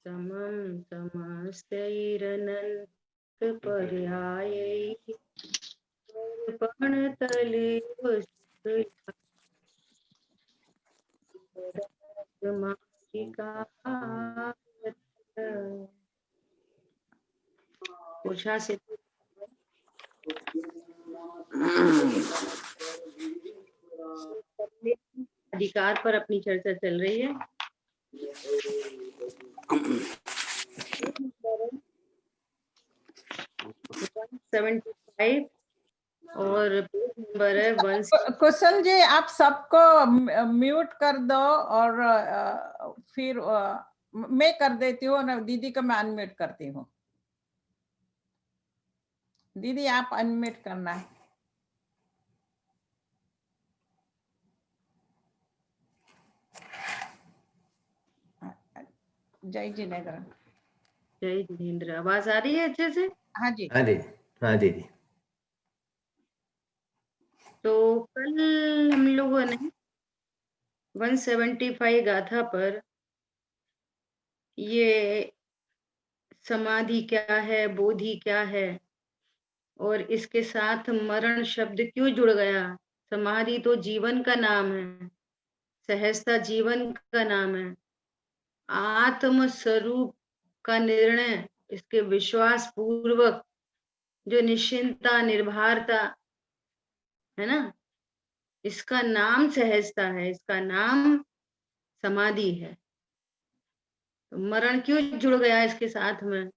समं समस्तैरनन्त पर्यायैः पर्पणतले उषा से अधिकार पर अपनी चर्चा चल रही है। 175 और नंबर है 1। कुशल जी, आप सबको म्यूट कर दो और फिर मैं कर देती हूँ और दीदी को मैं अनम्यूट करती हूँ। दीदी आप अनम्यूट करना है। जय जिनेन्द्र। जय जिनेन्द्र। आवाज आ रही है अच्छे से? हाँ जी। हाँ दीदी, हाँ दीदी। तो कल हम लोगों ने 175 गाथा पर ये समाधि क्या है, बोधि क्या है और इसके साथ मरण शब्द क्यों जुड़ गया। समाधि तो जीवन का नाम है, सहजता जीवन का नाम है, आत्म स्वरूप का निर्णय, इसके विश्वास पूर्वक जो निश्चिंतता निर्भरता है ना, इसका नाम सहजता है, इसका नाम समाधि है। तो मरण क्यों जुड़ गया इसके साथ में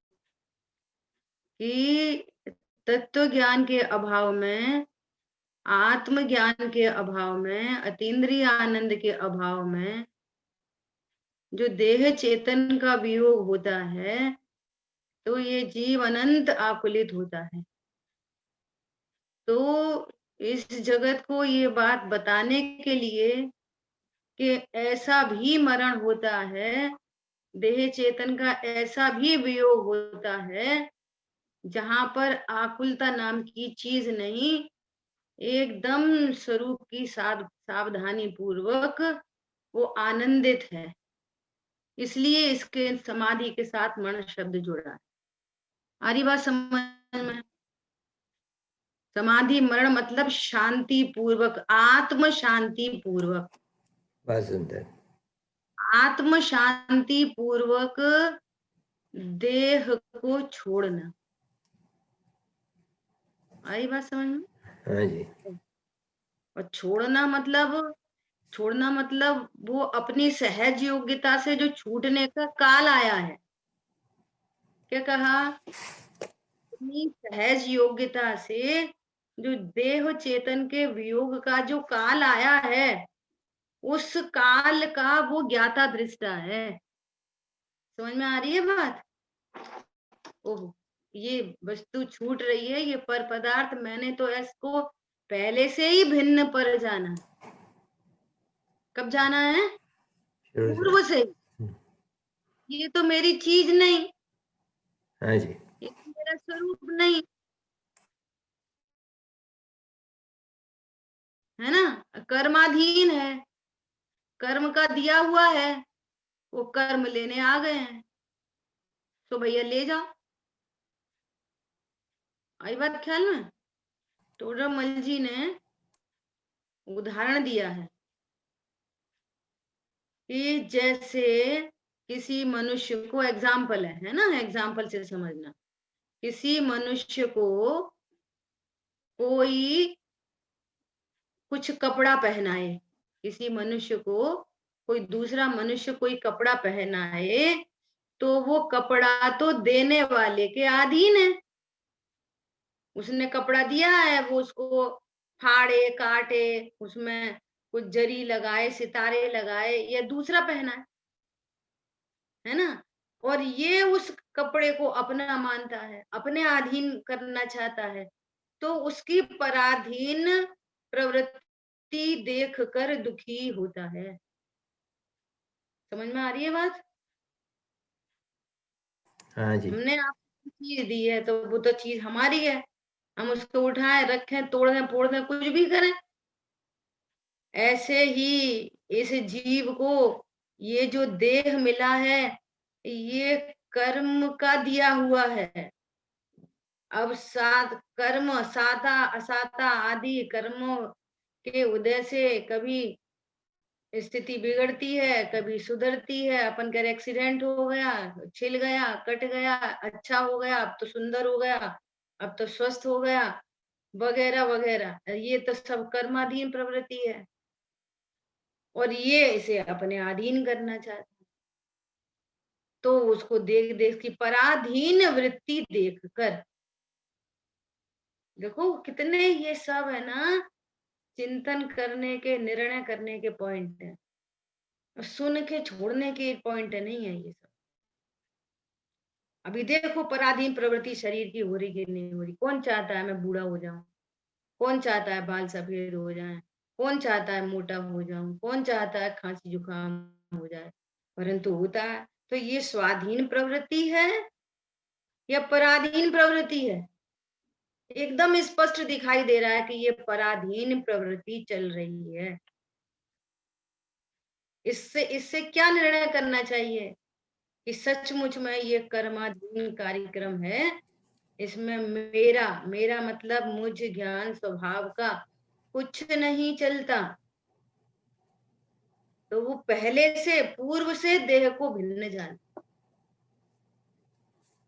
कि तत्व ज्ञान के अभाव में, आत्म ज्ञान के अभाव में, अतीन्द्रिय आनंद के अभाव में जो देह चेतन का वियोग होता है तो ये जीव अनंत आकुलित होता है। तो इस जगत को ये बात बताने के लिए कि ऐसा भी मरण होता है, देह चेतन का ऐसा भी वियोग होता है जहां पर आकुलता नाम की चीज नहीं, एकदम स्वरूप की सावधानी पूर्वक वो आनंदित है। इसलिए इसके समाधि के साथ मरण शब्द जुड़ा है। आ रही बात समझ में? समाधि मरण मतलब शांति पूर्वक, आत्म शांति पूर्वक, बहुत सुंदर। आत्म शांति पूर्वक देह को छोड़ना। आई बात समझ में? हाँ जी। और छोड़ना मतलब वो अपनी सहज योग्यता से जो छूटने का काल आया है। क्या कहा? अपनी सहज योग्यता से जो देह चेतन के वियोग का जो काल आया है, उस काल का वो ज्ञाता दृष्टा है। समझ में आ रही है बात? ओह, ये वस्तु छूट रही है, ये पर पदार्थ, मैंने तो इसको पहले से ही भिन्न पर जाना। कब जाना है? पूर्व से। ये तो मेरी चीज नहीं, हाँ जी। ये तो मेरा स्वरूप नहीं है ना, कर्माधीन है, कर्म का दिया हुआ है, वो कर्म लेने आ गए हैं तो भैया ले जाओ। आई बात ख्याल में? टोडरमल जी ने उदाहरण दिया है कि जैसे किसी मनुष्य को, एग्जाम्पल है ना, एग्जाम्पल से समझना। किसी मनुष्य को कोई कुछ कपड़ा पहनाए, किसी मनुष्य को कोई दूसरा मनुष्य कोई कपड़ा पहनाए, तो वो कपड़ा तो देने वाले के अधीन है। उसने कपड़ा दिया है, वो उसको फाड़े काटे, उसमें कुछ जरी लगाए, सितारे लगाए, या दूसरा पहना है ना, और ये उस कपड़े को अपना मानता है, अपने अधीन करना चाहता है, तो उसकी पराधीन प्रवृत्ति देखकर दुखी होता है। समझ में आ रही है बात? हाँ जी। हमने आपको चीज दी है तो वो तो चीज हमारी है, हम उसको उठाएं, रखें, तोड़ें, फोड़ें, कुछ भी करें। ऐसे ही इस जीव को ये जो देह मिला है, ये कर्म का दिया हुआ है। अब सात कर्म, साता असाता आदि कर्मों के उदय से कभी स्थिति बिगड़ती है, कभी सुधरती है। अपन कह रहे एक्सीडेंट हो गया, छिल गया, कट गया, अच्छा हो गया, अब तो सुंदर हो गया, अब तो स्वस्थ हो गया, वगैरह वगैरह। ये तो सब कर्माधीन प्रवृत्ति है, और ये इसे अपने अधीन करना चाहता है। तो उसको देख देख की पराधीन वृत्ति देखकर, देखो कितने ये सब है ना चिंतन करने के, निर्णय करने के पॉइंट है, सुन के छोड़ने के पॉइंट नहीं है ये सब। अभी देखो पराधीन प्रवृत्ति शरीर की हो रही कि नहीं हो रही। कौन चाहता है मैं बूढ़ा हो जाऊं? कौन चाहता है बाल सफेद हो जाएं? कौन चाहता है मोटा हो जाऊं? कौन चाहता है खांसी जुकाम हो जाए? परंतु होता है। तो ये स्वाधीन प्रवृत्ति है या पराधीन प्रवृत्ति है? एकदम स्पष्ट दिखाई दे रहा है कि ये पराधीन प्रवृत्ति चल रही है। इससे इससे क्या निर्णय करना चाहिए कि सचमुच में ये कर्माधीन कार्यक्रम है, इसमें मेरा मेरा मतलब मुझ ज्ञान स्वभाव का कुछ नहीं चलता। तो वो पहले से पूर्व से देह को भिन्न जान।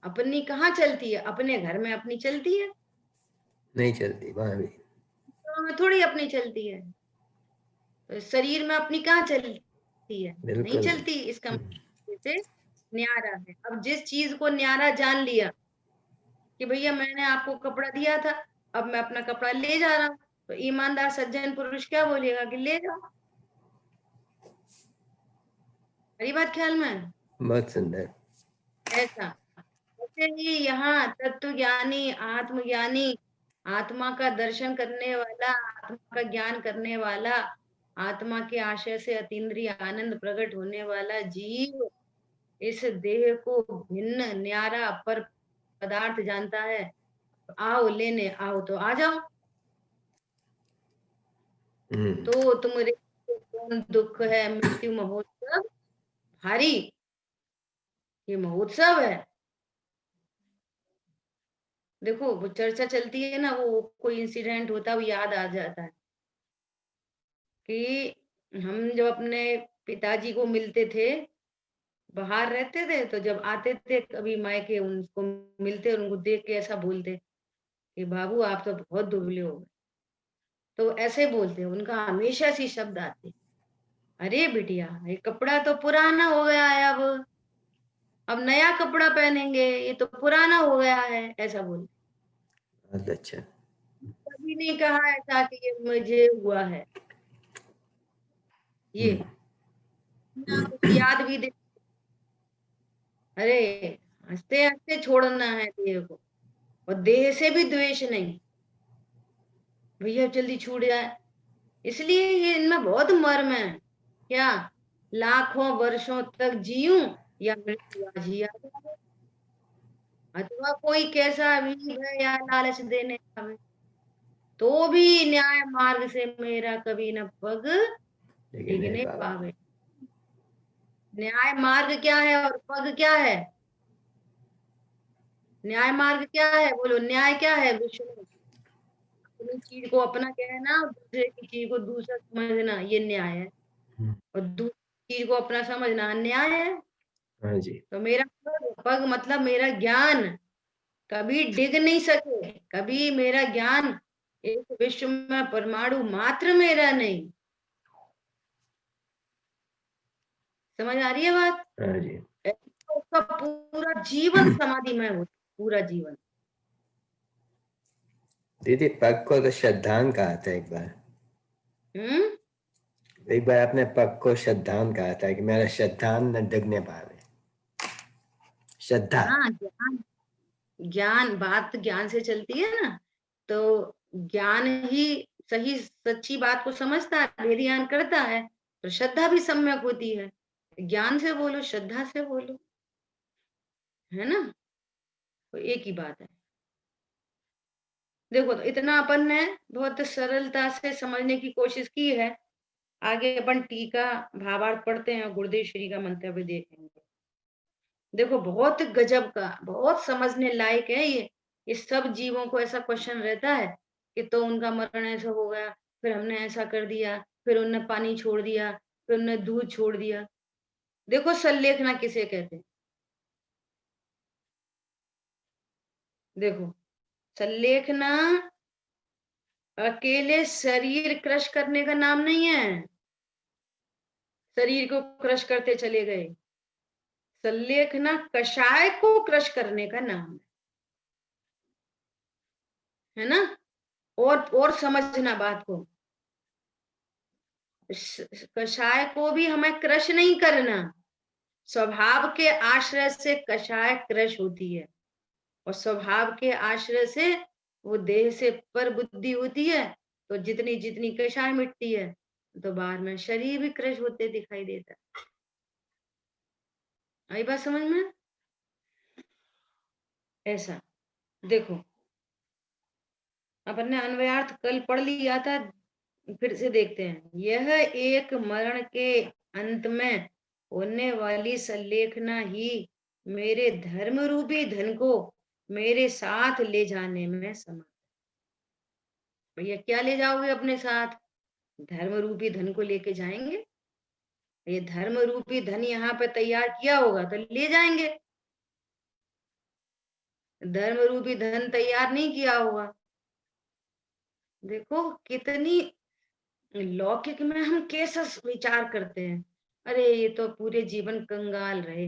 अपनी कहाँ चलती है? अपने घर में अपनी चलती है, नहीं चलती वहां भी। तो में थोड़ी अपनी चलती है। तो शरीर में अपनी कहाँ चलती है? नहीं बिल्कुल नहीं। चलती। इसका मतलब से न्यारा है। अब जिस चीज को न्यारा जान लिया कि भैया मैंने आपको कपड़ा दिया था, अब मैं अपना कपड़ा ले जा रहा हूँ, तो ईमानदार सज्जन पुरुष क्या बोलेगा कि ले जाओ। मेरी बात ख्याल में है? बहुत सुंदर। ऐसा ऐसे ही यहाँ तत्व ज्ञानी, आत्मज्ञानी, आत्मा का दर्शन करने वाला, आत्मा का ज्ञान करने वाला, आत्मा के आशय से अतीन्द्रिय आनंद प्रकट होने वाला जीव इस देह को भिन्न न्यारा पर पदार्थ जानता है। तो आओ लेने आओ तो आ जाओ। तो तुम्हारे कौन दुख है मृत्यु महोत्सव भारी, ये महोत्सव है। देखो वो चर्चा चलती है ना, वो कोई इंसिडेंट होता है वो याद आ जाता है कि हम जब अपने पिताजी को मिलते थे, बाहर रहते थे, तो जब आते थे कभी मायके उनको मिलते और उनको देख के ऐसा बोलते कि बाबू आप तो बहुत दुबले हो गए। तो ऐसे बोलते, उनका हमेशा ऐसी शब्द आते, अरे बिटिया ये कपड़ा तो पुराना हो गया है, अब नया कपड़ा पहनेंगे, ये तो पुराना हो गया है, ऐसा बोलते। बहुत अच्छा। कभी नहीं कहा ऐसा कि ये मुझे हुआ है। ये ना कुछ याद भी दे, अरे हंसते हंसते छोड़ना है देह को, और देह से भी द्वेष नहीं, भैया जल्दी छूट जाए। इसलिए ये इनमें बहुत मर्म है। क्या लाखों वर्षों तक जीऊं या मृत्यु आज ही आ जाए, अथवा कोई कैसा भी भय या लालच देने आवे, तो भी न्याय मार्ग से मेरा कभी न पग लेकिन नहीं डिगने बाबा। पावे। न्याय मार्ग क्या है और पग क्या है? न्याय मार्ग क्या है? बोलो, न्याय क्या है? विश्व में अपनी चीज को अपना कहना, दूसरे की चीज को दूसरा समझना, ये न्याय है। और दूसरी चीज को अपना समझना अन्याय है। हाँ जी। तो मेरा पग मतलब मेरा ज्ञान कभी डिग नहीं सके, कभी मेरा ज्ञान इस विश्व में परमाणु मात्र मेरा नहीं। समझ आ रही है बात? हाँ जी। तो उसका पूरा जीवन समाधि में होता, पूरा जीवन। दीदी पग को तो श्रद्धान कहा था एक बार। एक बार आपने पग को श्रद्धान कहा था कि मेरा श्रद्धान न डिगने पावे। श्रद्धा। हाँ, ज्ञान ज्ञान, बात ज्ञान से चलती है ना, तो ज्ञान ही सही सच्ची बात को समझता है, वेद करता है, तो श्रद्धा भी सम्यक होती है। ज्ञान से बोलो, श्रद्धा से बोलो, है ना, तो एक ही बात है। देखो तो इतना अपन ने बहुत सरलता से समझने की कोशिश की है। आगे अपन टीका भावार्थ पढ़ते हैं और गुरुदेव श्री का मंतव्य देखेंगे। देखो बहुत गजब का, बहुत समझने लायक है ये सब जीवों को ऐसा क्वेश्चन रहता है कि तो उनका मरण ऐसा हो गया, फिर हमने ऐसा कर दिया, फिर उनने पानी छोड़ दिया, फिर उनने दूध छोड़ दिया। देखो संलेखना किसे कहते हैं? देखो संलेखना अकेले शरीर क्रश करने का नाम नहीं है, शरीर को क्रश करते चले गए। संलेखना कषाय को क्रश करने का नाम है ना। और समझना बात को, कषाय को भी हमें क्रश नहीं करना, स्वभाव के आश्रय से कषाय क्रश होती है, और स्वभाव के आश्रय से वो देह से पर बुद्धि होती है, तो जितनी जितनी कषाय मिटती है तो बाहर में शरीर भी क्रश होते दिखाई देता है। आई बात समझ में? ऐसा देखो, अपन ने अन्वयार्थ कल पढ़ लिया था, फिर से देखते हैं। यह एक मरण के अंत में होने वाली संलेखना ही मेरे धर्म रूपी धन को मेरे साथ ले जाने में समर्थ। भैया क्या ले जाओगे अपने साथ? धर्म रूपी धन को लेके जाएंगे। ये धर्म रूपी धन यहाँ पे तैयार किया होगा तो ले जाएंगे, धर्म रूपी धन तैयार नहीं किया होगा। देखो कितनी लौकिक में हम कैसा विचार करते हैं। अरे ये तो पूरे जीवन कंगाल रहे,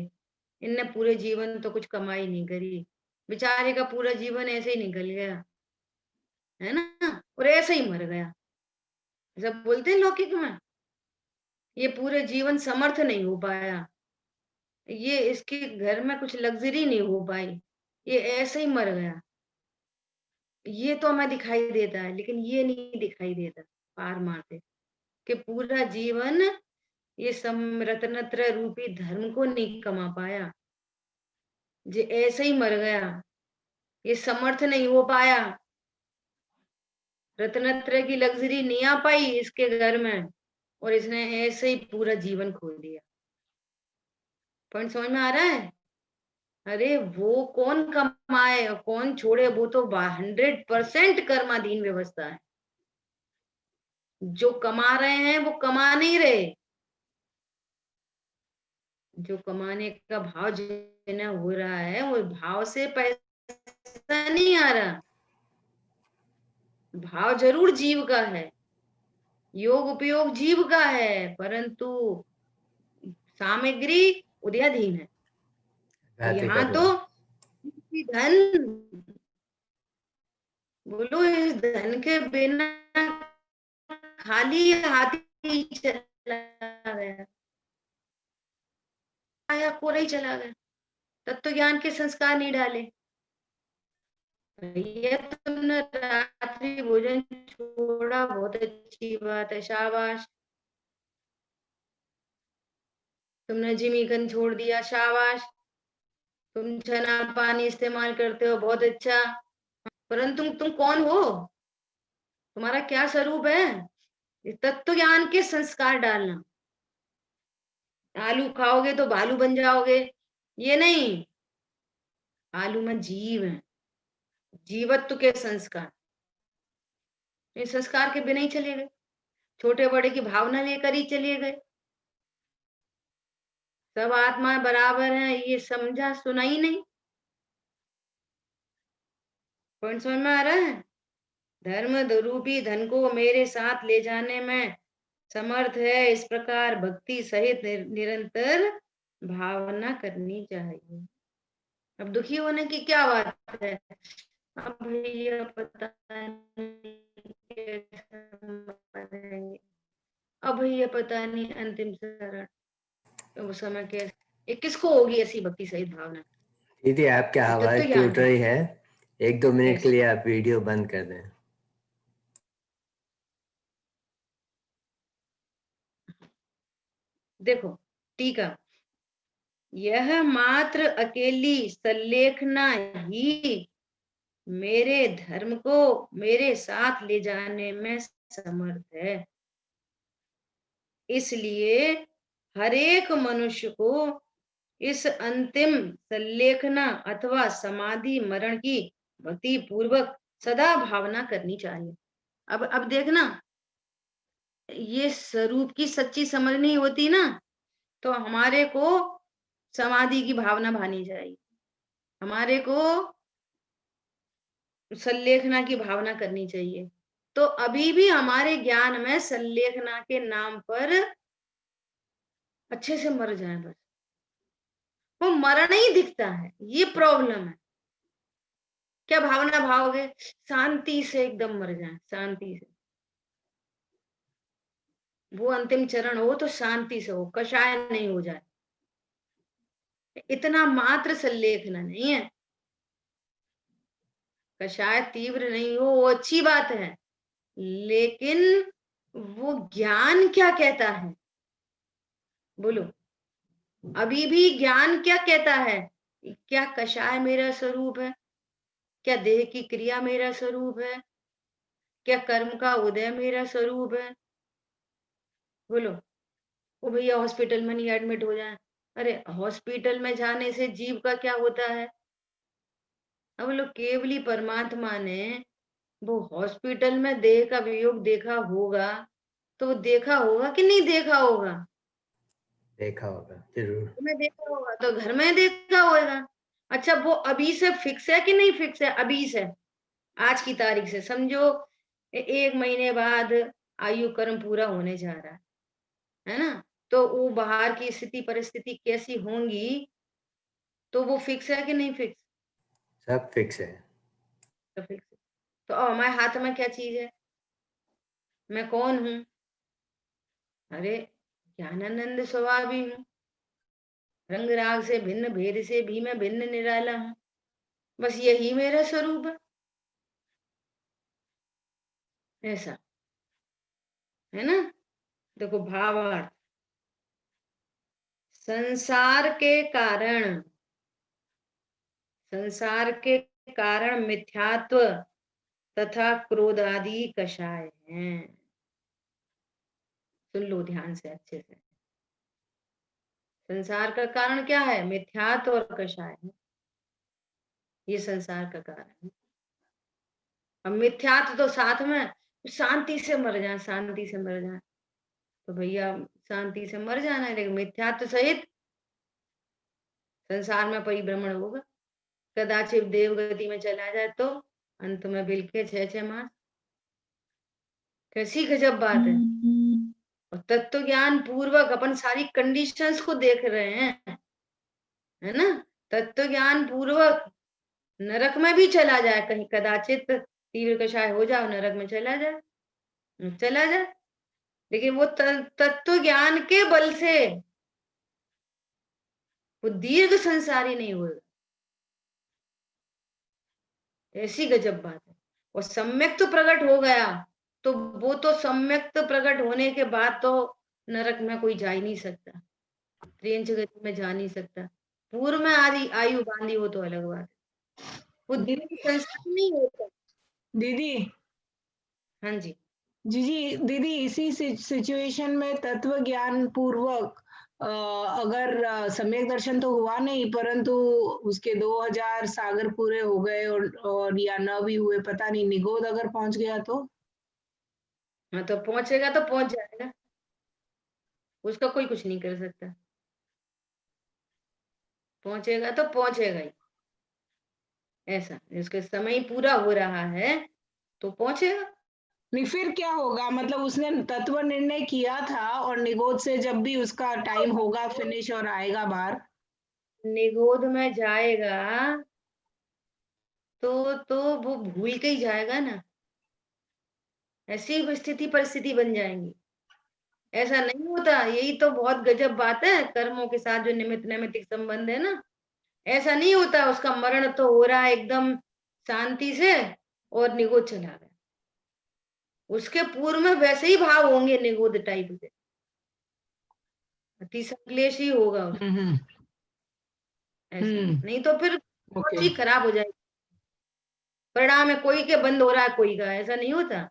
इनने पूरे जीवन तो कुछ कमाई नहीं करी, बेचारे का पूरा जीवन ऐसे ही निकल गया है ना, और ऐसे ही मर गया। सब बोलते हैं लौकिक में, ये पूरे जीवन समर्थ नहीं हो पाया, ये इसके घर में कुछ लग्जरी नहीं हो पाई, ये ऐसे ही मर गया। ये तो हमें दिखाई देता है, लेकिन ये नहीं दिखाई देता पार मारते कि पूरा जीवन ये रत्नत्र रूपी धर्म को नहीं कमा पाया, जे ऐसे ही मर गया, ये समर्थ नहीं हो पाया, रत्नत्र की लग्जरी नहीं आ पाई इसके घर में, और इसने ऐसे ही पूरा जीवन खो दिया। पॉइंट समझ में आ रहा है? अरे वो कौन कमाए और कौन छोड़े, वो तो 100% कर्माधीन व्यवस्था है। जो कमा रहे हैं वो कमा नहीं रहे, जो कमाने का भाव जिन्हें हो रहा है वो भाव से पैसा नहीं आ रहा, भाव जरूर जीव का है, योग उपयोग जीव का है, परंतु सामग्री उदयाधीन है। राधे यहाँ का तो धन, बोलो इस धन के बिना खाली हाथी चला गया, आया कोरा ही चला गया, तत्व ज्ञान के संस्कार नहीं डाले। ये तुमने रात्रि भोजन छोड़ा, बहुत अच्छी बात है, शाबाश। तुमने जिमीकंद छोड़ दिया, शाबाश। तुम चना पानी इस्तेमाल करते हो, बहुत अच्छा। परंतु तुम कौन हो? तुम्हारा क्या स्वरूप है? तत्व ज्ञान के संस्कार डालना। आलू खाओगे तो भालू बन जाओगे, ये नहीं। आलू में जीव है, जीवत्व के संस्कार, ये संस्कार के बिना ही चले गए, छोटे बड़े की भावना लेकर ही चले गए। सब आत्मा बराबर है, ये समझा सुना ही नहीं। पॉइंट समझ में आ रहा है? धर्म रूपी धन को मेरे साथ ले जाने में समर्थ है, इस प्रकार भक्ति सहित निरंतर भावना करनी चाहिए। अब दुखी होने की क्या बात है? अब भैया पता नहीं कैसे मरेंगे, अब भैया पता नहीं अंतिम शरण, तो वो समय कैसे, ये किसको होगी ऐसी भक्ति सहित भावना? दीदी, आपकी आवाज तत्व ज्ञान टूट रही है, 1-2 मिनट के ऐसे। लिए आप वीडियो बंद कर दें। देखो टीका, यह मात्र अकेली संलेखना ही मेरे धर्म को मेरे साथ ले जाने में समर्थ है, इसलिए हर एक मनुष्य को इस अंतिम संलेखना अथवा समाधि मरण की भक्ति पूर्वक सदा भावना करनी चाहिए। अब देखना, ये स्वरूप की सच्ची समझ नहीं होती ना, तो हमारे को समाधि की भावना भानी चाहिए, हमारे को संलेखना की भावना करनी चाहिए। तो अभी भी हमारे ज्ञान में संलेखना के नाम पर अच्छे से मर जाए, बस वो मरण ही दिखता है, ये प्रॉब्लम है। क्या भावना भाओगे? शांति से एकदम मर जाए, शांति से। वो अंतिम चरण हो तो शांति से हो, कषाय नहीं हो जाए, इतना मात्र संलेखना नहीं है। कषाय तीव्र नहीं हो वो अच्छी बात है, लेकिन वो ज्ञान क्या कहता है, बोलो। अभी भी ज्ञान क्या कहता है? क्या कषाय मेरा स्वरूप है? क्या देह की क्रिया मेरा स्वरूप है? क्या कर्म का उदय मेरा स्वरूप है? बोलो। ओ भैया हॉस्पिटल में नहीं एडमिट हो जाए। अरे हॉस्पिटल में जाने से जीव का क्या होता है? अब लोग केवली परमात्मा ने वो हॉस्पिटल में देह का वियोग देखा होगा, तो वो देखा होगा कि नहीं देखा होगा? देखा होगा जरूर। में देखा होगा तो घर में देखा होगा। अच्छा वो अभी से फिक्स है कि नहीं फिक्स है? अभी से, आज की तारीख से समझो 1 महीने बाद आयु कर्म पूरा होने जा रहा है ना? तो वो बाहर की स्थिति परिस्थिति कैसी होंगी, तो वो फिक्स है कि नहीं फिक्स? सब फिक्स है। तो फिक्स है। तो अब हमारे हाथ में क्या चीज है? मैं कौन हूँ? अरे ज्ञानानंद स्वभाव ही हूँ, रंग राग से भिन्न, भेद से भी मैं भिन्न निराला हूँ, बस यही मेरा स्वरूप है। ऐसा है ना? देखो भावार्थ, संसार के कारण, संसार के कारण मिथ्यात्व तथा क्रोध आदि कषाय हैं। सुन लो ध्यान से अच्छे से। संसार का कारण क्या है? मिथ्यात्व और कषाय है, ये संसार का कारण है। अब मिथ्यात्व तो साथ में, शांति से मर जाए, शांति से मर जाए, तो भैया शांति से मर जाना है, लेकिन मिथ्यात्व सहित संसार में परिभ्रमण होगा। कदाचित देवगति में चला जाए तो अंत में बिलके 6-6 मास। कैसी गजब बात है। और तत्व ज्ञान पूर्वक अपन सारी कंडीशंस को देख रहे हैं, है ना? तत्व ज्ञान पूर्वक नरक में भी चला जाए, कहीं कदाचित तीव्र कषाय हो जाओ, नरक में चला जाए, चला जाए, लेकिन वो तत्व ज्ञान के बल से वो दीर्घ संसारी नहीं होगा। ऐसी गजब बात है। और सम्यक तो प्रकट हो गया, तो वो तो सम्यक तो प्रकट होने के बाद तो नरक में कोई जा ही नहीं सकता, त्रियंच गति में जा नहीं सकता। पूर्व में आदि आयु बांधी हो तो अलग बात है, वो दीर्घ संसार नहीं होता। दीदी हाँ जी। जी दीदी, इसी सिचुएशन में तत्व ज्ञान पूर्वक अगर सम्यक दर्शन तो हुआ नहीं, परंतु उसके 2000 सागर पूरे हो गए और या न भी हुए, पता नहीं, निगोद अगर पहुंच गया तो? हाँ तो पहुंचेगा तो पहुंच जाएगा, उसका कोई कुछ नहीं कर सकता, पहुंचेगा तो पहुंचेगा ही। ऐसा इसका समय पूरा हो रहा है तो पहुंचेगा। नहीं, फिर क्या होगा? मतलब उसने तत्व निर्णय किया था और निगोद से जब भी उसका टाइम होगा फिनिश और आएगा बाहर, निगोद में जाएगा तो वो भूल के ही जाएगा ना, ऐसी स्थिति परिस्थिति बन जाएंगी। ऐसा नहीं होता, यही तो बहुत गजब बात है, कर्मों के साथ जो निमित्त नैमित्तिक संबंध है ना, ऐसा नहीं होता। उसका मरण तो हो रहा है एकदम शांति से और निगोद चला गया, उसके पूर्व में वैसे ही भाव होंगे निगोद टाइप के, अति संक्लेश ही होगा उसका। ऐसा नहीं तो फिर बहुत ओके। चीज खराब हो जाएगी, परिणाम में कोई के बंद हो रहा है कोई का, ऐसा नहीं होता।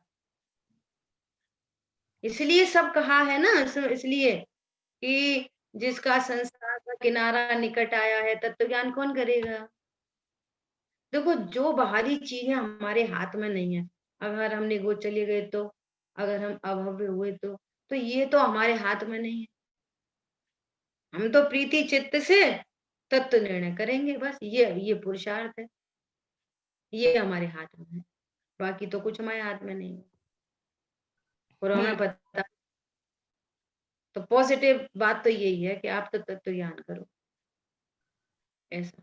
इसलिए सब कहा है ना, इसलिए कि जिसका संसार का किनारा निकट आया है, तत्व ज्ञान कौन करेगा? देखो, जो बाहरी चीजें हमारे हाथ में नहीं है, अगर हम निगोद चले गए तो, अगर हम अभव्य हुए तो ये तो हमारे हाथ में नहीं है। हम तो प्रीति चित्त से तत्व निर्णय करेंगे, बस ये पुरुषार्थ है, ये हमारे हाथ में है, बाकी तो कुछ हमारे हाथ में नहीं है। और हमें पता, तो पॉजिटिव बात तो यही है कि आप तो तत्व ज्ञान करो, ऐसा।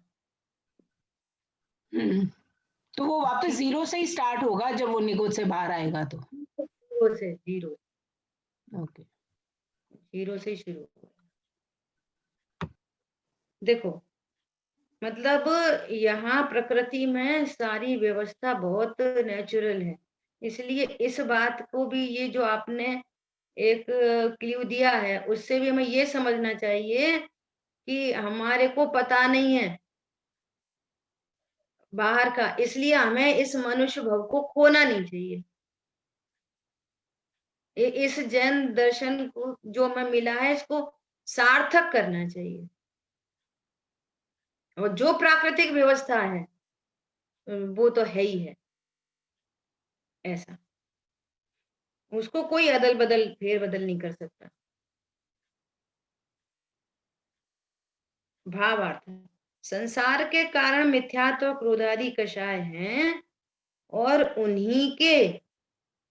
तो वो वापस जीरो से ही स्टार्ट होगा जब वो निगोद से बाहर आएगा तो। जीरो से, जीरो ओके। जीरो से ही शुरू होगा। देखो, मतलब यहाँ प्रकृति में सारी व्यवस्था बहुत नेचुरल है, इसलिए इस बात को भी, ये जो आपने एक क्लू दिया है, उससे भी हमें ये समझना चाहिए कि हमारे को पता नहीं है बाहर का, इसलिए हमें इस मनुष्य भव को खोना नहीं चाहिए। इस जैन दर्शन को जो हमें मिला है, इसको सार्थक करना चाहिए। और जो प्राकृतिक व्यवस्था है वो तो है ही है, ऐसा, उसको कोई अदल बदल फेर बदल नहीं कर सकता। भावार्थ, संसार के कारण मिथ्यात्व और क्रोधादि कषाय हैं, और उन्हीं के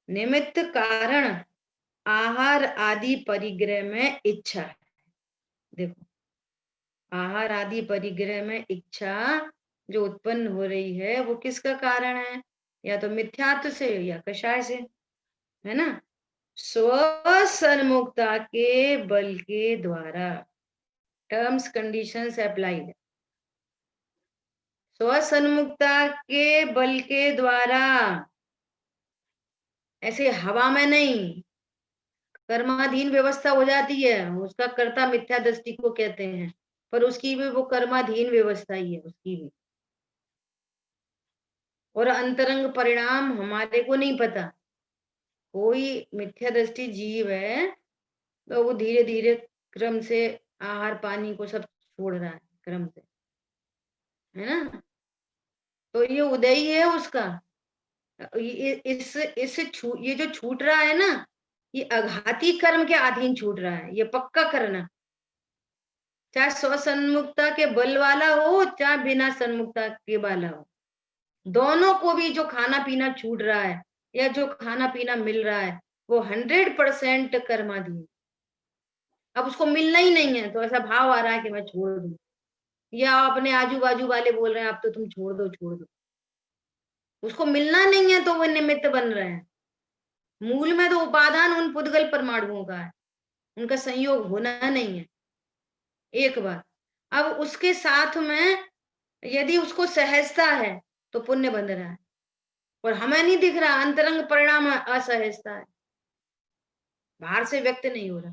निमित्त कारण आहार आदि परिग्रह में इच्छा है। देखो, आहार आदि परिग्रह में इच्छा जो उत्पन्न हो रही है, वो किसका कारण है? या तो मिथ्यात्व से या कषाय से, है ना। स्वसन्मुखता के बल के द्वारा, टर्म्स कंडीशंस अप्लाइड, स्वसन्मुखता के बल के द्वारा, ऐसे हवा में नहीं, कर्माधीन व्यवस्था हो जाती है, उसका कर्ता मिथ्या दृष्टि को कहते हैं, पर उसकी भी वो कर्माधीन व्यवस्था ही है, उसकी भी। और अंतरंग परिणाम हमारे को नहीं पता। कोई मिथ्या दृष्टि जीव है तो वो धीरे धीरे क्रम से आहार पानी को सब छोड़ रहा है, क्रम से, है ना। तो ये उदय ही है उसका। ये जो छूट रहा है ना, ये अघाती कर्म के अधीन छूट रहा है, ये पक्का करना, चाहे स्वसन्मुखता के बल वाला हो, चाहे बिना सन्मुखता के वाला हो, दोनों को भी जो खाना पीना छूट रहा है या जो खाना पीना मिल रहा है, वो 100% कर्माधीन। अब उसको मिलना ही नहीं है तो ऐसा भाव आ रहा है कि मैं छोड़ दूं, या अपने आजू बाजू वाले बोल रहे हैं अब तो तुम छोड़ दो छोड़ दो, उसको मिलना नहीं है तो वो निमित्त बन रहे हैं। मूल में तो उपादान उन पुद्गल परमाणुओं का है, उनका संयोग होना नहीं है, एक बार। अब उसके साथ में यदि उसको सहजता है तो पुण्य बन रहा है, और हमें नहीं दिख रहा, अंतरंग परिणाम असहजता है, बाहर से व्यक्त नहीं हो रहा,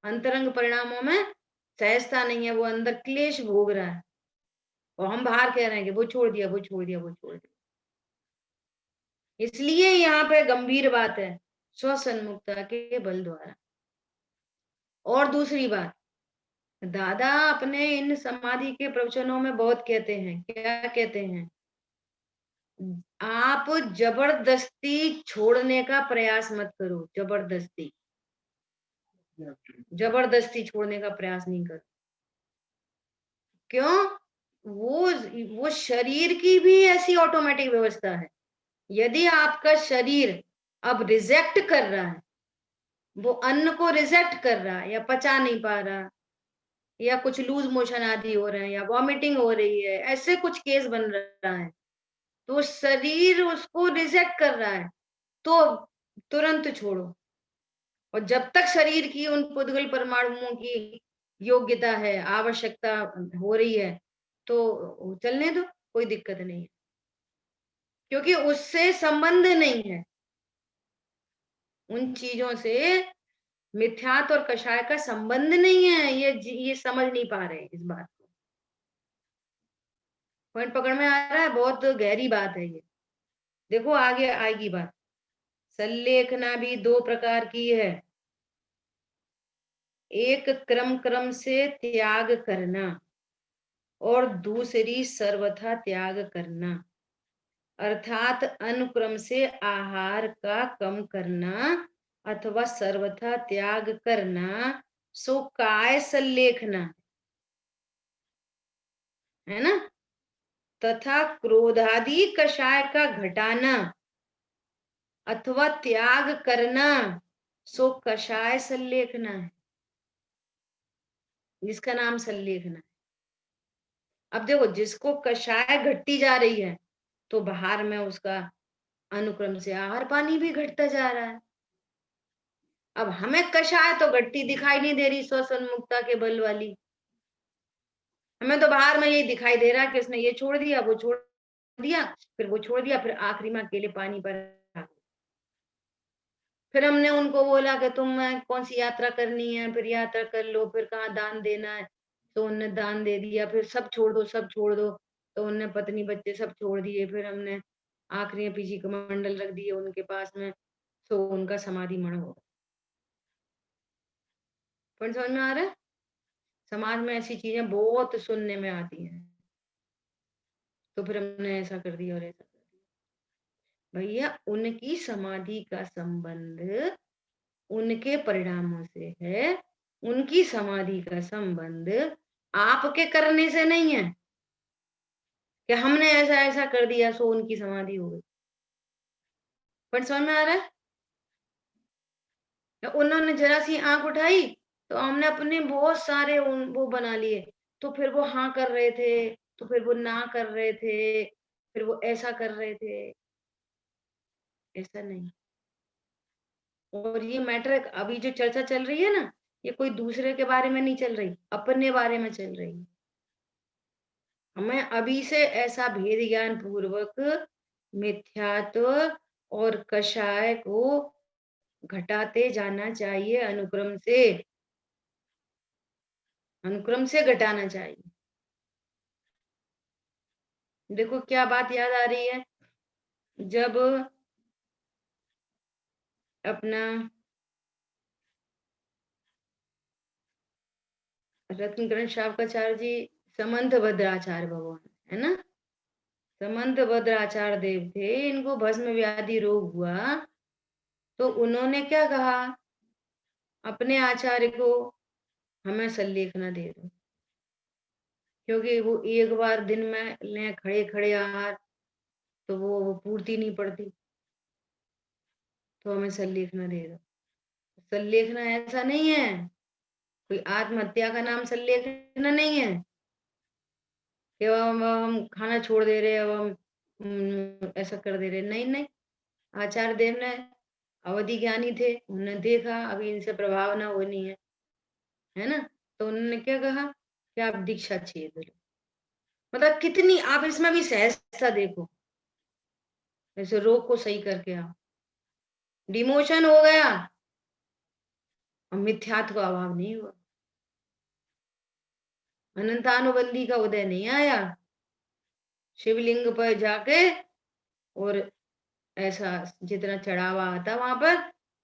अंतरंग परिणामों में सहजता नहीं है, वो अंदर क्लेश भोग रहा है, और हम बाहर कह रहे हैं कि वो छोड़ दिया वो छोड़ दिया वो छोड़ दिया। इसलिए यहाँ पे गंभीर बात है, स्वसन्मुखता के बल द्वारा। और दूसरी बात, दादा अपने इन समाधि के प्रवचनों में बहुत कहते हैं, क्या कहते हैं? आप जबरदस्ती छोड़ने का प्रयास मत करो, जबरदस्ती जबरदस्ती छोड़ने का प्रयास नहीं करो। क्यों? वो शरीर की भी ऐसी ऑटोमेटिक व्यवस्था है, यदि आपका शरीर अब रिजेक्ट कर रहा है, वो अन्न को रिजेक्ट कर रहा है, या पचा नहीं पा रहा, या कुछ लूज मोशन आदि हो रहे हैं, या वॉमिटिंग हो रही है, ऐसे कुछ केस बन रहा है, तो शरीर उसको रिजेक्ट कर रहा है, तो तुरंत छोड़ो। और जब तक शरीर की उन पुद्गल परमाणुओं की योग्यता है, आवश्यकता हो रही है, तो चलने दो, कोई दिक्कत नहीं है, क्योंकि उससे संबंध नहीं है, उन चीजों से मिथ्यात्व और कषाय का संबंध नहीं है। ये समझ नहीं पा रहे इस बात को। पॉइंट पकड़ में आ रहा है? बहुत गहरी बात है ये। देखो आगे आएगी बात। संलेखना भी दो प्रकार की है, एक क्रम से त्याग करना और दूसरी सर्वथा त्याग करना, अर्थात अनुक्रम से आहार का कम करना अथवा सर्वथा त्याग करना, सो काय संलेखना है ना। तथा क्रोधादि कषाय का घटाना अथवा त्याग करना, सो कषाय संलेखना है, जिसका नाम संलेखना है। अब देखो, जिसको कषाय घटती जा रही है तो बाहर में उसका अनुक्रम से आहार पानी भी घटता जा रहा है। अब हमें कषाय तो घटती दिखाई नहीं दे रही, स्वसन्मुक्ता के बल वाली, हमें तो बाहर में यही दिखाई दे रहा है कि उसने ये छोड़ दिया, वो छोड़ दिया, फिर वो छोड़ दिया, फिर आखिरी में अकेले पानी पर। फिर हमने उनको बोला कि तुम्हें कौन सी यात्रा करनी है, फिर यात्रा कर लो, फिर कहाँ दान देना है, तो उनने दान दे दिया, फिर सब छोड़ दो, सब छोड़ दो, तो उनने पत्नी बच्चे सब छोड़ दिए, फिर हमने आखिरी पीछी कमंडल रख दिए उनके पास में, तो उनका समाधि मण हो गया। पर समझ में आ रहा है? समाज में ऐसी चीजें बहुत सुनने में आती हैं, तो फिर हमने ऐसा कर दिया और ऐसा कर दिया। भैया, उनकी समाधि का संबंध उनके परिणामों से है, उनकी समाधि का संबंध आपके करने से नहीं है कि हमने ऐसा ऐसा कर दिया सो उनकी समाधि हो गई। पर समझ में आ रहा है? उन्होंने जरा सी आंख उठाई तो हमने अपने बहुत सारे वो बना लिए, तो फिर वो हाँ कर रहे थे, तो फिर वो ना कर रहे थे, फिर वो ऐसा कर रहे थे। ऐसा नहीं। और ये मैटर अभी जो चर्चा चल रही है ना, ये कोई दूसरे के बारे में नहीं चल रही, अपने बारे में चल रही है। हमें अभी से ऐसा भेद ज्ञान पूर्वक मिथ्यात्व और कषाय को घटाते जाना चाहिए, अनुक्रम से घटाना चाहिए। देखो क्या बात याद आ रही है, जब अपना रत्नकरण शावकाचार्य जी समंत भद्राचार्य भगवान है ना, समंत भद्राचार्य देव थे, इनको भस्म व्याधि रोग हुआ, तो उन्होंने क्या कहा अपने आचार्य को, हमें संलेखना दे दो, क्योंकि वो एक बार दिन में लें खड़े खड़े आहार तो वो पूर्ति नहीं पड़ती, तो हमें संलेखना दे दो। संलेखना ऐसा नहीं है, कोई आत्महत्या का नाम संलेखना नहीं है कि हम खाना छोड़ दे रहे, अब हम ऐसा कर दे रहे, नहीं नहीं। आचार्य देव ने अवधि ज्ञानी थे, उन्होंने देखा अभी इनसे प्रभाव ना होनी है ना, तो उन्होंने क्या कहा कि आप दीक्षा छेद लो। मतलब कितनी आप इसमें भी सहजता देखो, जैसे रोग को सही करके आओ, डिमोशन हो गया और मिथ्यात्व का अभाव नहीं हुआ, अनंतानुबंधी का उदय नहीं आया, शिवलिंग पर जाके और ऐसा जितना चढ़ावा आता वहां पर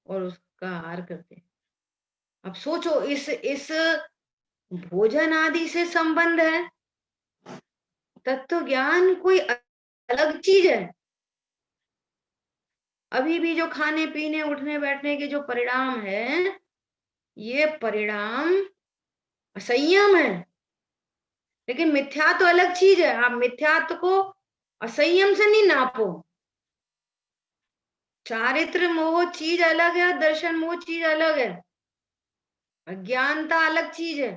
और उसका आहार करते। अब सोचो, इस भोजन आदि से संबंध है, तत्व ज्ञान कोई अलग चीज है। अभी भी जो खाने पीने उठने बैठने के जो परिणाम है, ये परिणाम असंयम है, लेकिन मिथ्या तो अलग चीज है। आप मिथ्यात्व को असंयम से नहीं नापो। चारित्र मोह चीज अलग है, दर्शन मोह चीज अलग है, अज्ञानता अलग चीज है।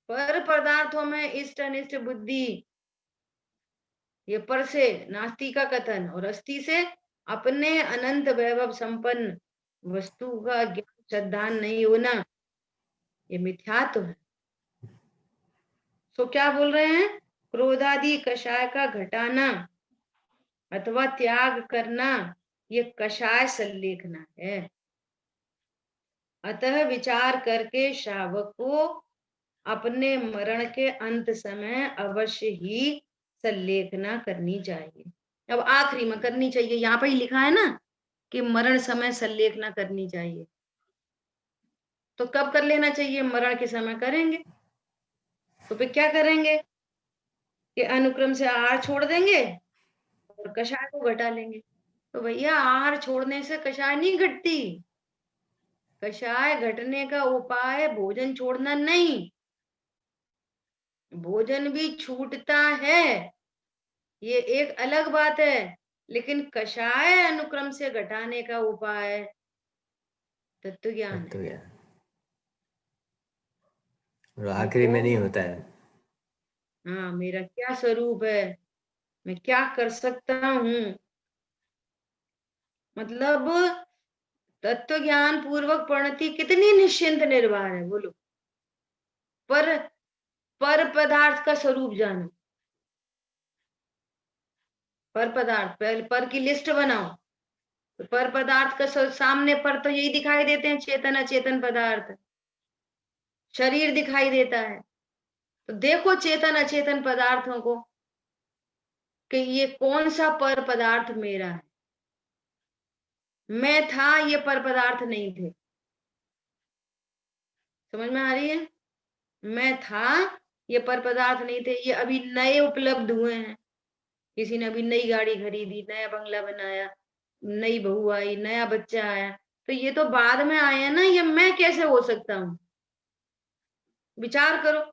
पर पदार्थों में इष्ट अनिष्ट बुद्धि, ये पर से नास्ति का कथन और अस्थि से अपने अनंत वैभव संपन्न वस्तु का ज्ञान श्रद्धान नहीं होना, ये मिथ्यात्व है। तो क्या बोल रहे हैं, क्रोधादि कषाय का घटाना अथवा त्याग करना, ये कषाय संलेखना है। अतः विचार करके शावक को अपने मरण के अंत समय अवश्य ही संलेखना करनी चाहिए। अब आखिरी में करनी चाहिए, यहाँ पर ही लिखा है ना कि मरण समय संलेखना करनी चाहिए। तो कब कर लेना चाहिए? मरण के समय करेंगे। तो फिर क्या करेंगे कि अनुक्रम से आहार छोड़ देंगे और कषाय को घटा लेंगे। तो भैया आहार छोड़ने से कषाय नहीं घटती। कषाय घटने का उपाय भोजन छोड़ना नहीं, भोजन भी छूटता है, ये एक अलग बात है, लेकिन कषाय अनुक्रम से घटाने का उपाय तत्व ज्ञान है। तत्व ज्ञान और आखिरी में नहीं होता है। हाँ, मेरा क्या स्वरूप है, मैं क्या कर सकता हूँ, मतलब तत्व ज्ञान पूर्वक प्रणति कितनी निश्चिंत निर्भर है, बोलो। पर पदार्थ का स्वरूप जानो, पर पदार्थ, पहले पर की लिस्ट बनाओ। तो पर पदार्थ का सामने पर तो यही दिखाई देते हैं, चेतन अचेतन पदार्थ, शरीर दिखाई देता है। तो देखो चेतन अचेतन पदार्थों को कि ये कौन सा पर पदार्थ मेरा है। मैं था, ये पर पदार्थ नहीं थे। समझ में आ रही है? मैं था, ये पर पदार्थ नहीं थे, ये अभी नए उपलब्ध हुए हैं। किसी ने अभी नई गाड़ी खरीदी, नया बंगला बनाया, नई बहू आई, नया बच्चा आया, तो ये तो बाद में आए हैं ना, ये मैं कैसे हो सकता हूँ? विचार करो।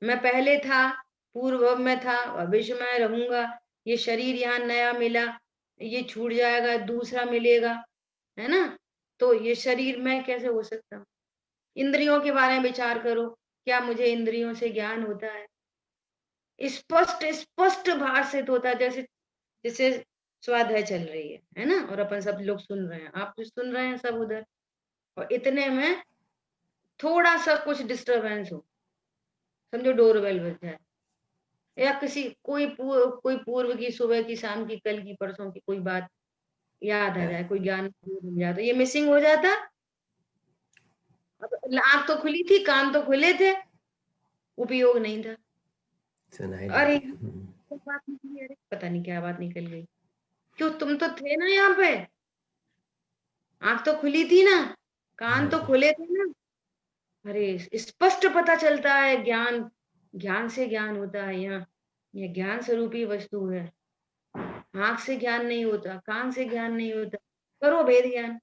मैं पहले था, पूर्व में था, भविष्य में रहूंगा, ये शरीर यहाँ नया मिला, ये छूट जाएगा, दूसरा मिलेगा, है ना? तो ये शरीर मैं कैसे हो सकता हूँ? इंद्रियों के बारे में विचार करो, क्या मुझे इंद्रियों से ज्ञान होता है? स्पष्ट स्पष्ट भाषित होता है, जैसे जैसे स्वाध्याय चल रही है ना, और अपन सब लोग सुन रहे हैं, आप जो सुन रहे हैं सब उधर, और इतने में थोड़ा सा कुछ डिस्टरबेंस हो, समझो डोरबेल बज जाए, या किसी कोई पूर्व की, सुबह की, शाम की, कल की, परसों की कोई बात याद आ जाए, कोई ज्ञान मिल जाए, तो ये मिसिंग हो जाता। अब आंख तो खुली थी, कान तो खुले थे, उपयोग नहीं था। सुनाई अरे देती है। बात निकली, अरे पता नहीं क्या बात निकल गई। क्यों, तुम तो थे ना यहाँ पे, आंख तो खुली थी ना, कान हाँ तो जी। खुले थे ना। अरे स्पष्ट पता चलता है, ज्ञान, ज्ञान से ज्ञान होता है यहाँ, ये ज्ञान स्वरूपी वस्तु है। आंख से ज्ञान नहीं होता, कान से ज्ञान नहीं होता, करो भेद ज्ञान।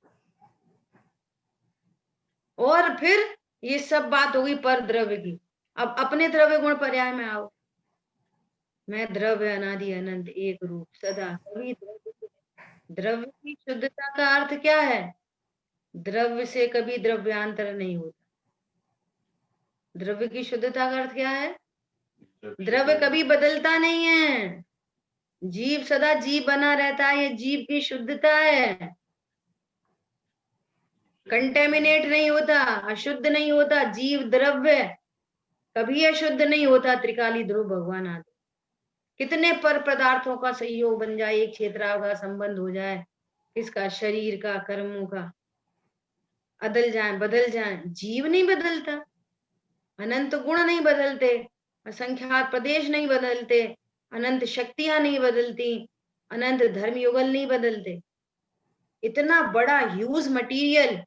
और फिर ये सब बात होगी पर द्रव्य की। अब अपने द्रव्य गुण पर्याय में आओ। मैं द्रव्य अनादि अनंत एक रूप सदा सभी द्रव्य। द्रव्य की शुद्धता का अर्थ क्या है? द्रव्य से कभी द्रव्यांतर नहीं होता। द्रव्य की शुद्धता का अर्थ क्या है? द्रव्य कभी बदलता नहीं है, जीव सदा जीव बना रहता है, ये जीव की शुद्धता है। कंटेमिनेट नहीं होता, अशुद्ध नहीं होता, जीव द्रव्य कभी अशुद्ध नहीं होता। त्रिकाली ध्रुव भगवान आदि कितने पर पदार्थों का सहयोग बन जाए, एक क्षेत्र का संबंध हो जाए, किसका? शरीर का, कर्मों का, अदल जाए, बदल जाए, जीव नहीं बदलता। अनंत गुण नहीं बदलते, असंख्यात प्रदेश नहीं बदलते, अनंत शक्तियां नहीं बदलती, अनंत धर्म युगल नहीं बदलते। इतना बड़ा ह्यूज मटेरियल,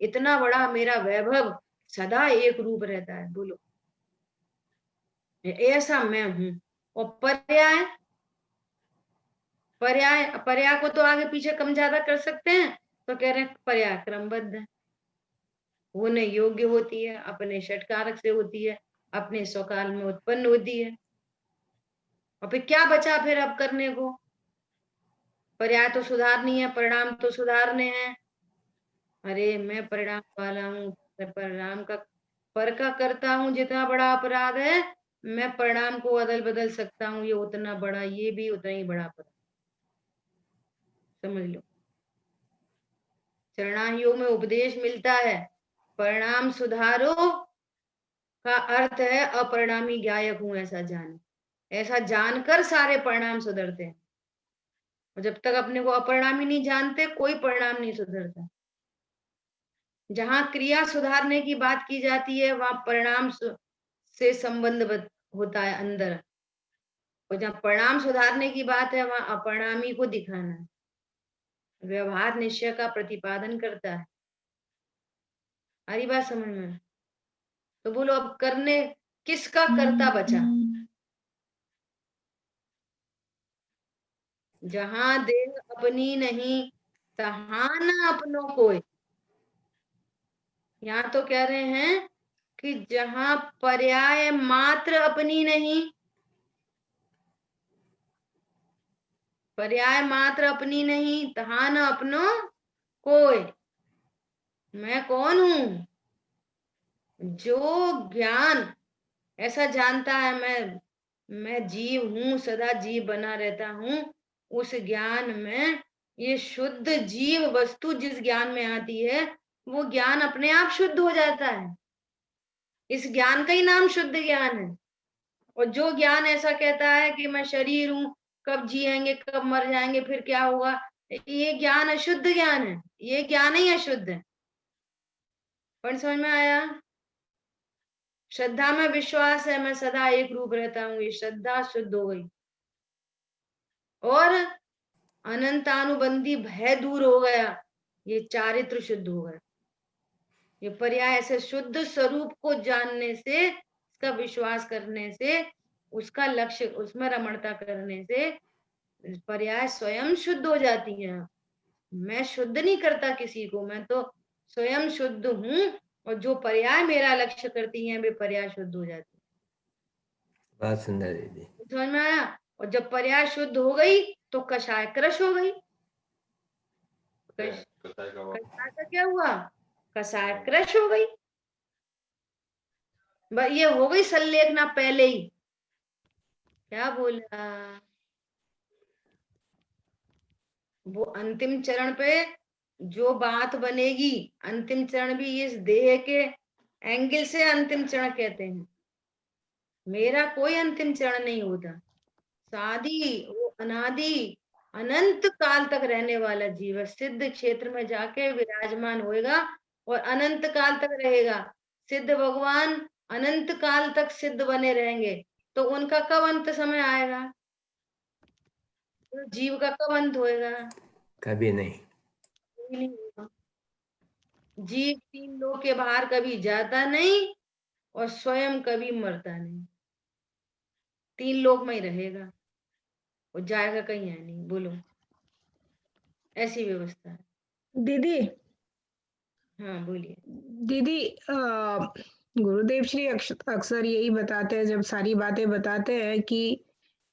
इतना बड़ा मेरा वैभव सदा एक रूप रहता है। बोलो, ऐसा मैं हूं। और पर्याय, पर्याय पर्याय को तो आगे पीछे कम ज्यादा कर सकते हैं, तो कह रहे हैं पर्याय क्रमबद्ध है, होने योग्य होती है, अपने षटकारक से होती है, अपने स्वकाल में उत्पन्न होती है। और फिर क्या बचा फिर अब करने को? पर्याय तो सुधारनी है, परिणाम तो सुधारने हैं। अरे मैं परिणाम वाला हूँ, मैं परिणाम का पर का करता हूँ, जितना बड़ा अपराध है मैं परिणाम को अदल बदल सकता हूँ, ये उतना बड़ा, ये भी उतना ही बड़ा अपराध, समझ लो। चरणायोग में उपदेश मिलता है, परिणाम सुधारो का अर्थ है अपरिणामी गायक हूं, ऐसा जान, ऐसा जानकर सारे परिणाम सुधरते हैं। और जब तक अपने को अपरिणामी नहीं जानते, कोई परिणाम नहीं सुधरता। जहां क्रिया सुधारने की बात की जाती है, वहां परिणाम से संबंध होता है अंदर, और जहां परिणाम सुधारने की बात है, वहां अपरिणामी को दिखाना है, व्यवहार निश्चय का प्रतिपादन करता है। आ रही बात समझ में? तो बोलो अब करने किसका कर्ता बचा? जहां देह अपनी नहीं तहां न अपनों कोई। यहाँ तो कह रहे हैं कि जहां पर्याय मात्र अपनी नहीं, पर्याय मात्र अपनी नहीं तहां न अपनों कोई। मैं कौन हूं? जो ज्ञान ऐसा जानता है मैं जीव हूं, सदा जीव बना रहता हूं, उस ज्ञान में ये शुद्ध जीव वस्तु जिस ज्ञान में आती है वो ज्ञान अपने आप शुद्ध हो जाता है। इस ज्ञान का ही नाम शुद्ध ज्ञान है। और जो ज्ञान ऐसा कहता है कि मैं शरीर हूं, कब जिएंगे, कब मर जाएंगे, फिर क्या होगा, ये ज्ञान अशुद्ध ज्ञान है। ये ज्ञान ही अशुद्ध है। पर समझ में आया? श्रद्धा में विश्वास है, मैं सदा एक रूप रहता हूँ, ये श्रद्धा शुद्ध हो गई। और अनंतानुबंधी भय दूर हो गया, ये चारित्र शुद्ध हो गया। ये पर्याय से शुद्ध स्वरूप को जानने से, इसका विश्वास करने से, उसका लक्ष्य उसमें रमणता करने से पर्याय स्वयं शुद्ध हो जाती है। मैं शुद्ध नहीं करता किसी को, मैं तो स्वयं शुद्ध हूँ, और जो पर्याय मेरा लक्ष्य करती हैं वे पर्याय शुद्ध हो जाती है। बहुत सुंदर दीदी। समझ में आया? और जब पर्याय शुद्ध हो गई तो कषाय क्रश हो गई। कषाय का क्या हुआ? कषाय क्रश हो गई। ये हो गई संलेखना पहले ही। क्या बोला? वो अंतिम चरण पे जो बात बनेगी, अंतिम चरण भी इस देह के एंगल से अंतिम चरण कहते हैं। मेरा कोई अंतिम चरण नहीं होता। सादी वो अनादि अनंत काल तक रहने वाला जीव सिद्ध क्षेत्र में जाके विराजमान होएगा और अनंत काल तक रहेगा। सिद्ध भगवान अनंत काल तक सिद्ध बने रहेंगे, तो उनका कब अंत समय आएगा? तो जीव का कब अंत होएगा? कभी नहीं। कभी नहीं होगा। जीव तीन लोक के बाहर कभी जाता नहीं और स्वयं कभी मरता नहीं, तीन लोक में ही रहेगा, वो जाएगा कहीं है नहीं। बोलो, ऐसी व्यवस्था है। दीदी हाँ बोलिए। दीदी गुरुदेव श्री अक्सर यही बताते हैं, जब सारी बातें बताते हैं कि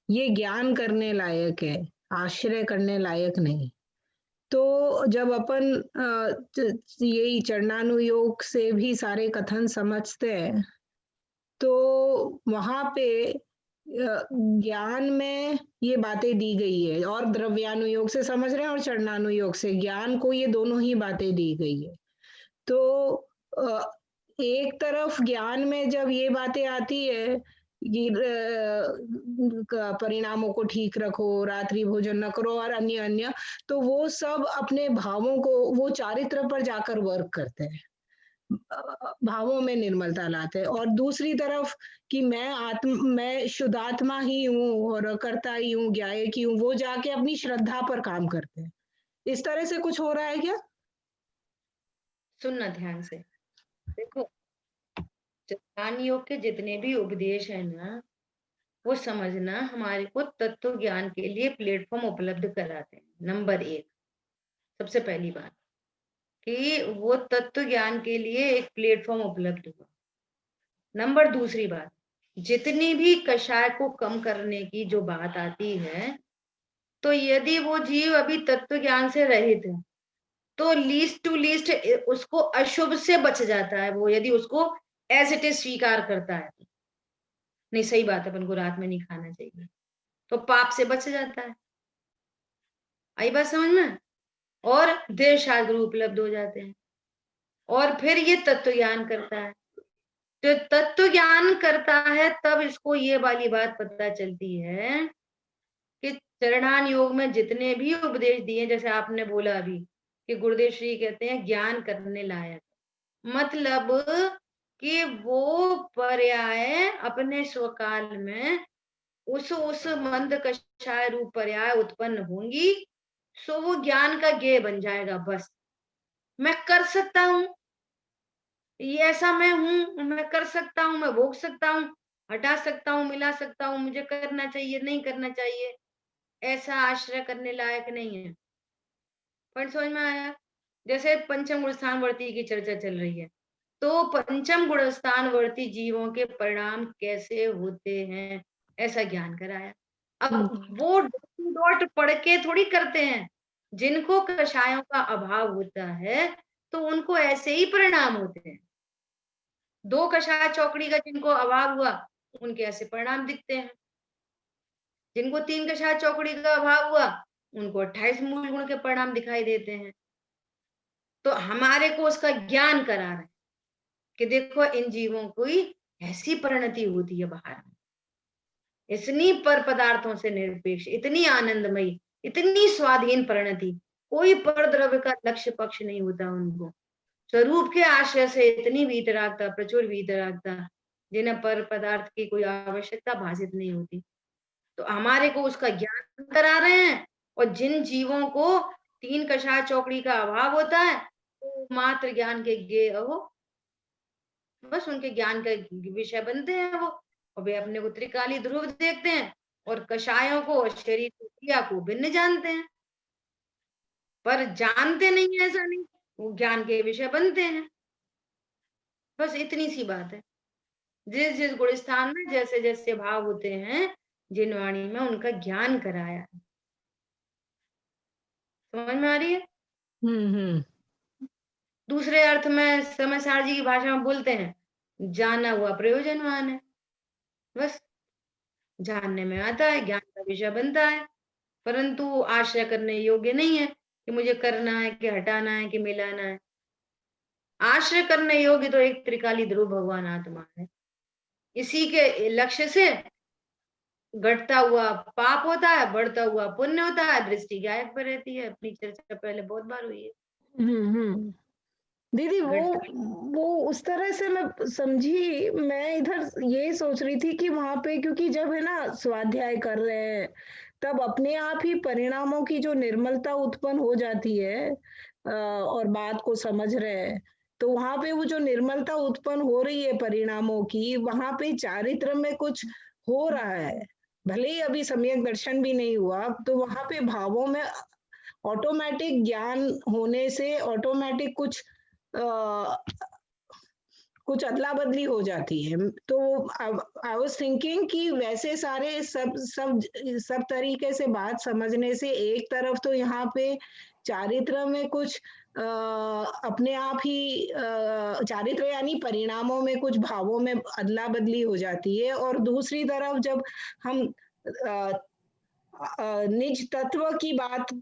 ये ज्ञान करने लायक है, आश्रय करने लायक नहीं। तो जब अपन यही चरणानुयोग से भी सारे कथन समझते हैं, तो वहां पे ज्ञान में ये बातें दी गई है, और द्रव्यानुयोग से समझ रहे हैं और चरणानुयोग से ज्ञान को ये दोनों ही बातें दी गई है। तो एक तरफ ज्ञान में जब ये बातें आती है कि परिणामों को ठीक रखो, रात्रि भोजन न करो और अन्य अन्य, तो वो सब अपने भावों को, वो चारित्र पर जाकर वर्क करते हैं, भावों में निर्मलता लाते हैं। और दूसरी तरफ कि मैं शुद्धात्मा ही हूँ और कर्ता ही हूँ, ज्ञायक ही हूँ, वो जाके अपनी श्रद्धा पर काम करते हैं। इस तरह से कुछ हो रहा है क्या? सुनना ध्यान से। देखो, ज्ञान योग के जितने भी उपदेश है ना, वो समझना हमारे को तत्व ज्ञान के लिए प्लेटफॉर्म उपलब्ध कराते हैं। नंबर एक, सबसे पहली बात कि वो तत्व ज्ञान के लिए एक प्लेटफॉर्म उपलब्ध हुआ। नंबर दूसरी बात, जितनी भी कषाय को कम करने की जो बात आती है, तो यदि वो जीव अभी तत्व ज्ञान से रहित है तो लीस्ट टू लीस्ट उसको अशुभ से बच जाता है। वो यदि उसको एज इट इज स्वीकार करता है, नहीं सही बात है, अपन को रात में नहीं खाना चाहिए, तो पाप से बच जाता है। आई बात समझ में? और देह शास्त्र उपलब्ध हो जाते हैं, और फिर ये तत्व ज्ञान करता है। तो तत्व ज्ञान करता है तब इसको ये वाली बात पता चलती है कि चरणान योग में जितने भी उपदेश दिए, जैसे आपने बोला अभी कि गुरुदेव श्री कहते हैं ज्ञान करने लायक, मतलब कि वो पर्याय अपने स्वकाल में उस मंद कषाय रूप पर्याय उत्पन्न होंगी, सो वो ज्ञान का ज्ञेय बन जाएगा। बस मैं कर सकता हूं, ये ऐसा मैं हूँ, मैं कर सकता हूँ, मैं भोग सकता हूँ, हटा सकता हूँ, मिला सकता हूँ, मुझे करना चाहिए, नहीं करना चाहिए, ऐसा आश्रय करने लायक नहीं है। पॉइंट समझ में आया? जैसे पंचम गुण स्थानवर्ती की चर्चा चल रही है, तो पंचम गुण स्थानवर्ती जीवों के परिणाम कैसे होते हैं, ऐसा ज्ञान कराया। अब वो डॉट पढ़ के थोड़ी करते हैं। जिनको कषायों का अभाव होता है तो उनको ऐसे ही परिणाम होते हैं। 2 कषाय चौकड़ी का जिनको अभाव हुआ उनके ऐसे परिणाम दिखते हैं। जिनको 3 कषाय चौकड़ी का अभाव हुआ उनको 28 मूल गुण के परिणाम दिखाई देते हैं। तो हमारे को उसका ज्ञान करा रहे हैं कि देखो इन जीवों की ऐसी परिणति होती है बाहर में, इतनी पर पदार्थों से निरपेक्ष, इतनी आनंदमयी, इतनी स्वाधीन परिणति, कोई पर द्रव्य का लक्ष्य पक्ष नहीं होता उनको। स्वरूप के आश्रय से इतनी वीतरागता, प्रचुर वीतरागता, जिन्हें पर पदार्थ की कोई आवश्यकता भाषित नहीं होती। तो हमारे को उसका ज्ञान करा रहे हैं। और जिन जीवों को 3 कषाय चौकड़ी का अभाव होता है तो मात्र ज्ञान के गे हो, बस उनके ज्ञान का विषय बनते हैं वो, और वे अपने को त्रिकाली ध्रुव देखते हैं और कषायों को और शरीर की क्रिया को भिन्न जानते हैं, पर जानते नहीं है ऐसा नहीं, वो ज्ञान के विषय बनते हैं। बस इतनी सी बात है। जिस जिस गुण स्थान में जैसे जैसे भाव होते हैं, जिन वाणी में उनका ज्ञान कराया है। समझ में आ रही है? दूसरे अर्थ में समझदार जी की भाषा में बोलते हैं, जाना हुआ प्रयोजनवान है। बस जानने में आता है, ज्ञान का विषय बनता है, परंतु आश्रय करने योग्य नहीं है कि मुझे करना है, कि हटाना है, कि मिलाना है। आश्रय करने योग्य तो एक त्रिकाली ध्रुव भगवान आत्मा है। इसी के लक्ष्य से घटता हुआ पाप होता है, बढ़ता हुआ पुण्य होता है, दृष्टि गायब पर रहती है। अपनी चर्चा पहले बहुत बार हुई है। दीदी घटता वो उस तरह से मैं समझी। मैं इधर ये सोच रही थी कि वहां पे, क्योंकि जब है ना स्वाध्याय कर रहे हैं तब अपने आप ही परिणामों की जो निर्मलता उत्पन्न हो जाती है और बात को समझ रहे हैं, तो वहां पे वो जो निर्मलता उत्पन्न हो रही है परिणामों की, वहां पे चारित्र में कुछ हो रहा है। भले ही अभी सम्यक दर्शन भी नहीं हुआ, तो वहां पे भावों में ऑटोमेटिक ज्ञान होने से ऑटोमेटिक कुछ अदला बदली हो जाती है। तो आई वाज थिंकिंग कि वैसे सारे सब तरीके से बात समझने से एक तरफ तो यहाँ पे चारित्र में कुछ अपने आप ही चारित्र यानी परिणामों में कुछ भावों में अदला बदली हो जाती है, और दूसरी तरफ जब हम निज तत्व की बात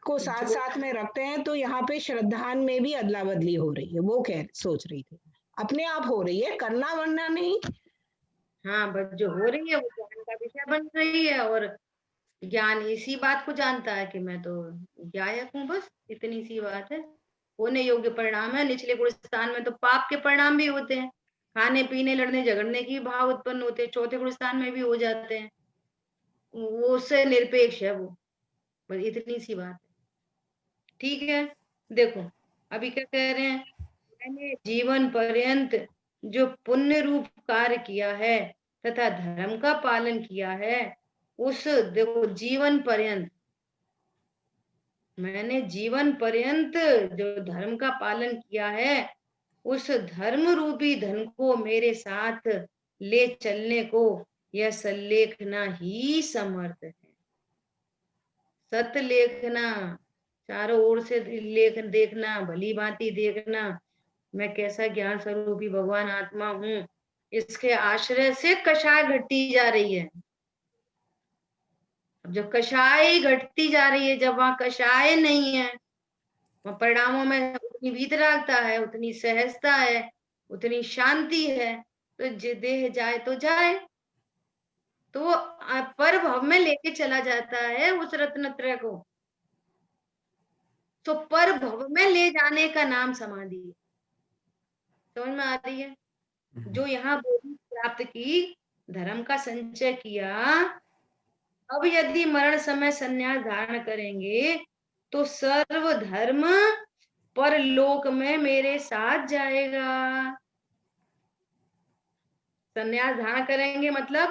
को साथ साथ में रखते हैं तो यहाँ पे श्रद्धान में भी अदला बदली हो रही है। वो कह सोच रही थी अपने आप हो रही है, करना वरना नहीं। हाँ, बस जो हो रही है वो ज्ञान का विषय बन रही है, और ज्ञान इसी बात को जानता है कि मैं तो गायक हूँ। बस इतनी सी बात है। होने योग्य परिणाम है। निचले गुण स्थान में तो पाप के परिणाम भी होते हैं, खाने पीने लड़ने झगड़ने की भाव उत्पन्न होते हैं, चौथे गुण स्थान में भी हो जाते हैं। वो उससे निरपेक्ष है वो, बस इतनी सी बात है। ठीक है, देखो अभी क्या कह रहे हैं, मैंने जीवन पर्यंत जो पुण्य रूप कार्य किया है तथा धर्म का पालन किया है, उस देखो जीवन पर्यंत, मैंने जीवन पर्यंत जो धर्म का पालन किया है, उस धर्म रूपी धन को मेरे साथ ले चलने को यह सल्लेखना ही समर्थ है। सत लेखना, चारों ओर से लेख देखना, भली भांति देखना, मैं कैसा ज्ञान स्वरूपी भगवान आत्मा हूँ, इसके आश्रय से कषाय घटती जा रही है। अब जब कषाय घटती जा रही है, जब वहां कषाय नहीं है, वहां परिणामों में उतनी वीतरागता है, उतनी सहजता है, उतनी शांति है, तो देह जाए तो जाए, तो पर भव में लेके चला जाता है उस रत्नत्रय को। तो पर भव में ले जाने का नाम समाधि है। समझ में आ रही है? जो यहाँ बोधि प्राप्त की, धर्म का संचय किया, अब यदि मरण समय संन्यास धारण करेंगे तो सर्व धर्म परलोक में मेरे साथ जाएगा। संन्यास धारण करेंगे मतलब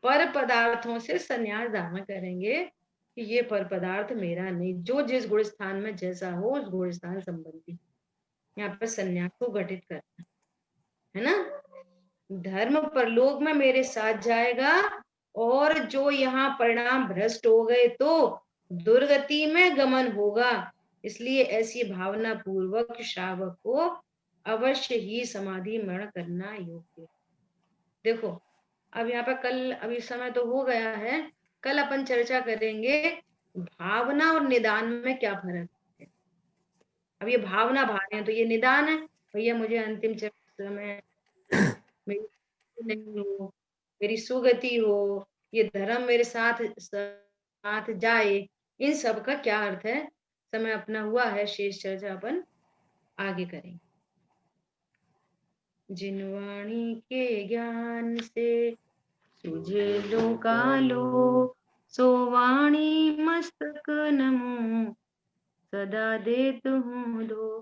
पर पदार्थों से संन्यास धारण करेंगे कि ये पर पदार्थ मेरा नहीं, जो जिस गुण स्थान में जैसा हो उस गुण स्थान संबंधी यहाँ पर संन्यास को घटित करना है ना। धर्म परलोक में मेरे साथ जाएगा, और जो यहाँ परिणाम भ्रष्ट हो गए तो दुर्गति में गमन होगा। इसलिए ऐसी भावना पूर्वक श्रावक को अवश्य ही समाधि मरण करना योग्य। देखो अब यहाँ पर कल अभी समय तो हो गया है, कल अपन चर्चा करेंगे भावना और निदान में क्या फर्क है। अब ये भावना भाव है तो ये निदान है, भैया मुझे अंतिम समय मेरी नहीं हो, मेरी सुगति हो, ये धर्म मेरे साथ साथ जाए, इन सब का क्या अर्थ है। समय अपना हुआ है, शेष चर्चा अपन आगे करेंगे। जिनवाणी के ज्ञान से सुझे लो कालो, सो वाणी मस्तक नमो सदा देत हूँ दो।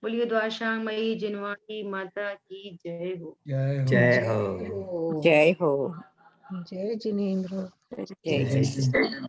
बोलिए द्वारशामयी जिनवाणी माता की जय हो। जय हो। जय हो। जय जिनेन्द्र। जय जय जय।